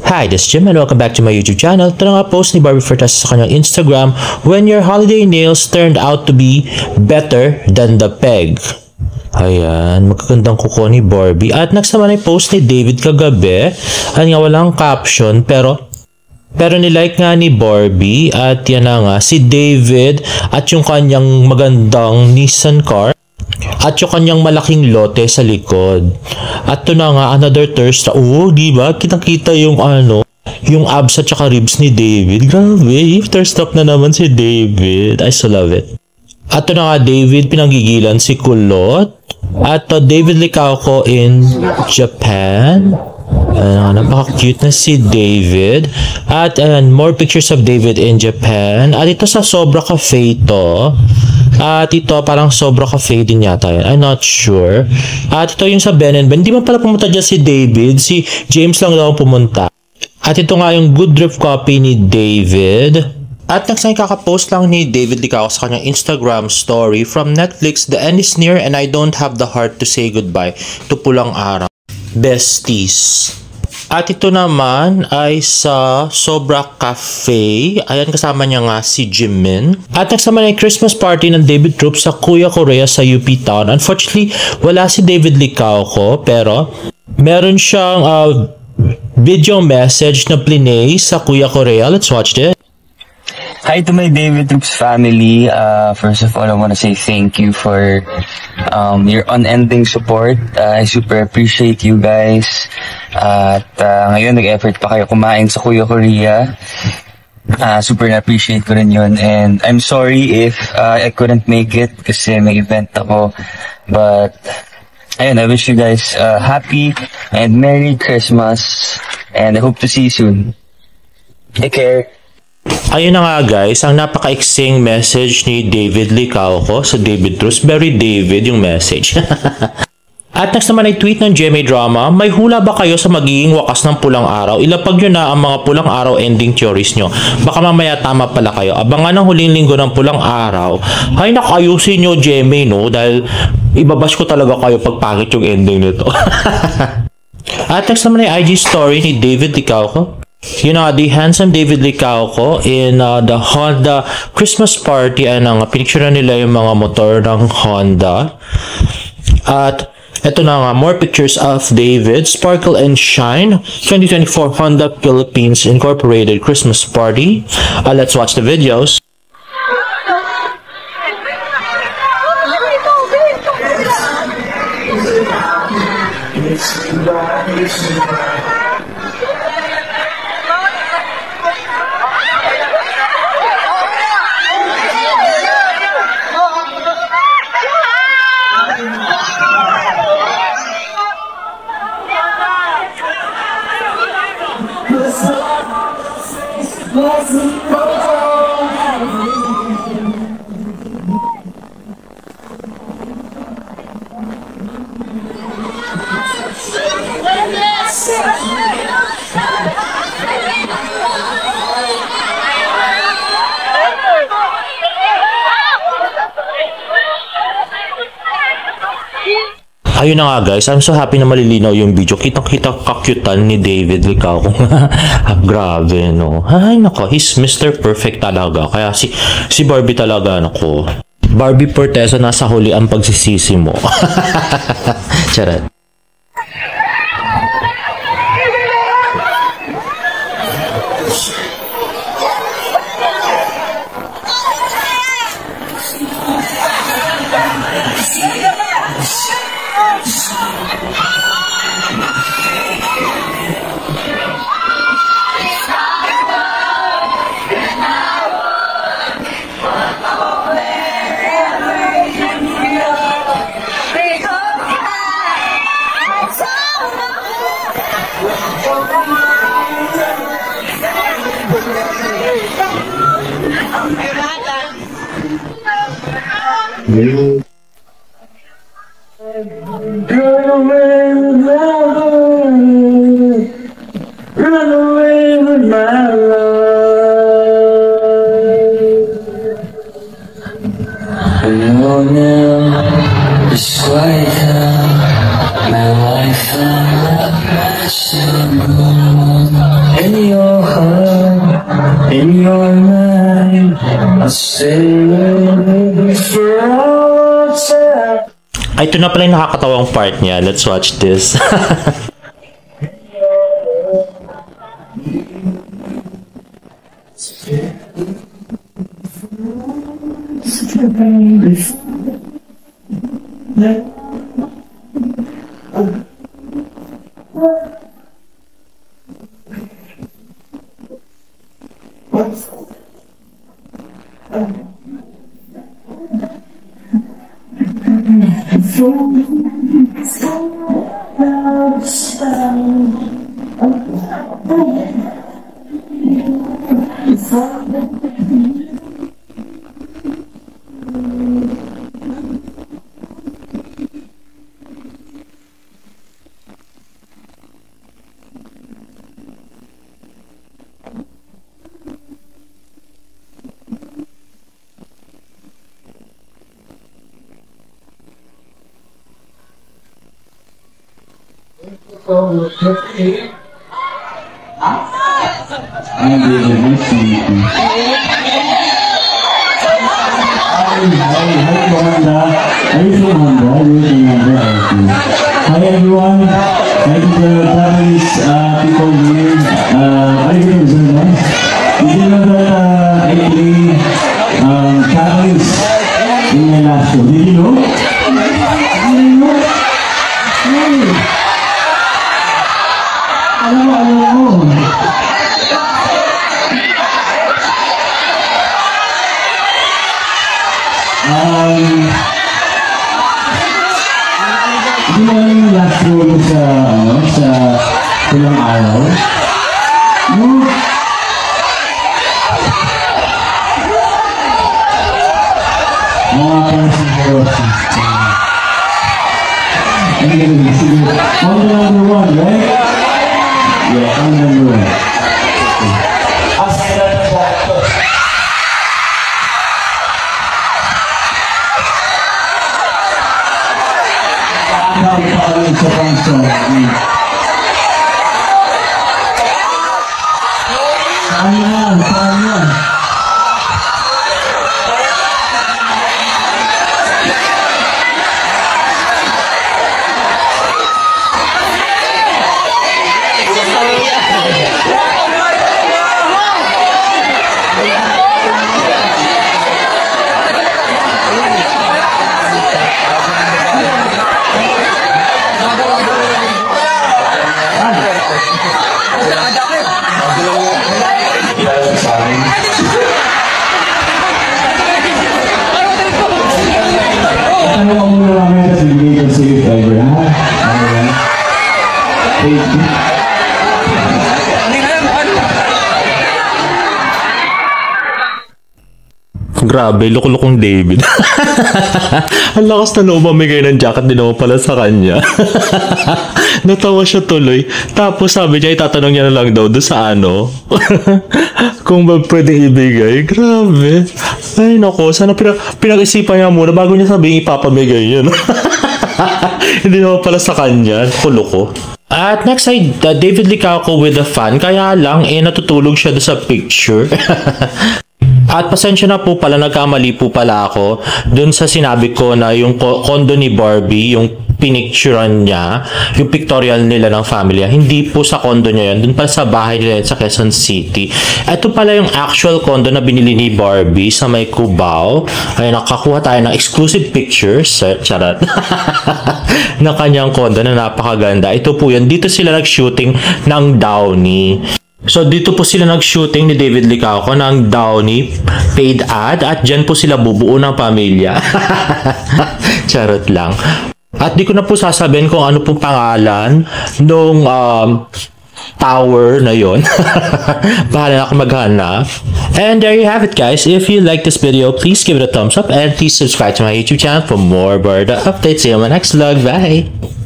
Hi, this is Jim and welcome back to my YouTube channel. Ito na nga post ni Barbie Fortesa sa kanyang Instagram, when your holiday nails turned out to be better than the peg. Ayan, magagandang kuko ni Barbie. At next naman ay post ni David kagabi. Ayan nga, walang caption pero nilike nga ni Barbie. At yan na nga, si David at yung kanyang magandang Nissan car. At yung kanyang malaking lote sa likod. At ito na nga, another thirst. Oh, diba? Kitang-kita yung yung abs at saka ribs ni David. Grabe, thirst up na naman si David. I so love it. At ito na nga, David, pinanggigilan si Kulot. At David Licauco in Japan. Napaka-cute na si David. At more pictures of David in Japan. At ito sa Sobra Cafe ito. At ito parang Sobra Cafe din yata yan. I'm not sure. At ito yung sa Ben & Ben. Hindi man pala pumunta dyan si David. Si James lang daw pumunta. At ito nga yung good drift copy ni David. At next na kakapost lang ni David Licauco sa kanyang Instagram story from Netflix. The end is near and I don't have the heart to say goodbye to Pulang Araw. Besties. At ito naman ay sa Sobra Cafe. Ayan, kasama niya nga si Jimin. At next naman ay Christmas party ng David Troop sa Kuya Korea sa UP Town. Unfortunately, wala si David Licauco pero meron siyang video message na plinay sa Kuya Korea. Let's watch this. Hi to my David Troops family. First of all, I want to say thank you for your unending support. I super appreciate you guys. At ngayon, nag-effort pa kayo kumain sa Kuya Korea. Super na-appreciate ko rin yun. And I'm sorry if I couldn't make it kasi may event ako. But ayun, I wish you guys happy and Merry Christmas. And I hope to see you soon. Take care. Ayun na nga guys, ang napaka-iksing message ni David Licauco sa David Trus. Very David yung message. At next naman ay tweet ng GMA Drama. May hula ba kayo sa magiging wakas ng Pulang Araw? Ilapag nyo na ang mga Pulang Araw ending theories nyo. Baka mamaya tama pala kayo. Abangan ang huling linggo ng Pulang Araw. Ay, nakayusin nyo GMA, no? Dahil ibabash ko talaga kayo pag pangit yung ending nito. At next naman ay IG story ni David Licauco. You know, the handsome David Licauco in the Honda Christmas party. Ang pinicture na nila yung mga motor ng Honda. At eto na nga, more pictures of David. Sparkle and Shine 2024 Honda Philippines Incorporated Christmas Party. Let's watch the videos. Ayun na nga guys, I'm so happy na malilinaw yung video. Kitang-kita kakyutan ni David Licauco. Grabe, no? Ay, nako, he's Mr. Perfect talaga. Kaya si Barbie talaga, nako. Barbie Fortesa, nasa huli ang pagsisisi mo. Charot. Run away with my love. Run away with my love. I know now, it's right now. My life and my passion. stay for all time. Ay, ito na pala yung nakakatawang part niya. Let's watch this. Hi everyone, thank you for the families, people here. I didn't know that. Did you know that I play families in my last show? Did you know? Did you know? Hey! Alam mo. Hindi mo yung last show mo sa ilang araw? No? Mga person for us. Anyway, sige. On the number one, right? Yeah, on the number one. Sa sponsor. Saan yan? Ano ang muna namin sa bigay ko sa if ever, ha? Thank you. Grabe, loko-lokong David. Ang lakas na loob mamigay ng jacket din naman pala sa kanya. Natawa siya tuloy. Tapos sabi niya, itatanong niya na lang daw doon sa ano. Kung ba pwedeng ibigay. Grabe. Ay nako, sana pinag-isipan niya muna bago niya sabihin ipapamigay yun. Hindi naman pala sa kanya. Loko-loko. At next ay David Licauco with a fan. Kaya lang, natutulog siya doon sa picture. At pasensya na po pala, nagkamali po pala ako dun sa sinabi ko na yung condo ni Barbie, yung pinicturean niya, yung pictorial nila ng family. Hindi po sa condo niya yun, dun pala sa bahay nila sa Quezon City. Ito pala yung actual condo na binili ni Barbie sa may Cubao. Ay, nakakuha tayo ng exclusive pictures, charot, na kanyang condo na napakaganda. Ito po yan, dito sila nag-shooting ng Downey. So dito po sila nag-shooting ni David Licauco ng Downey paid ad at dyan po sila bubuo ng pamilya. Charot lang. At di ko na po sasabihin kung ano pong pangalan nung tower na yon. Bahala na ako maghanap. And there you have it guys. If you like this video, please give it a thumbs up and please subscribe to my YouTube channel for more Barda updates. See you on my next vlog. Bye!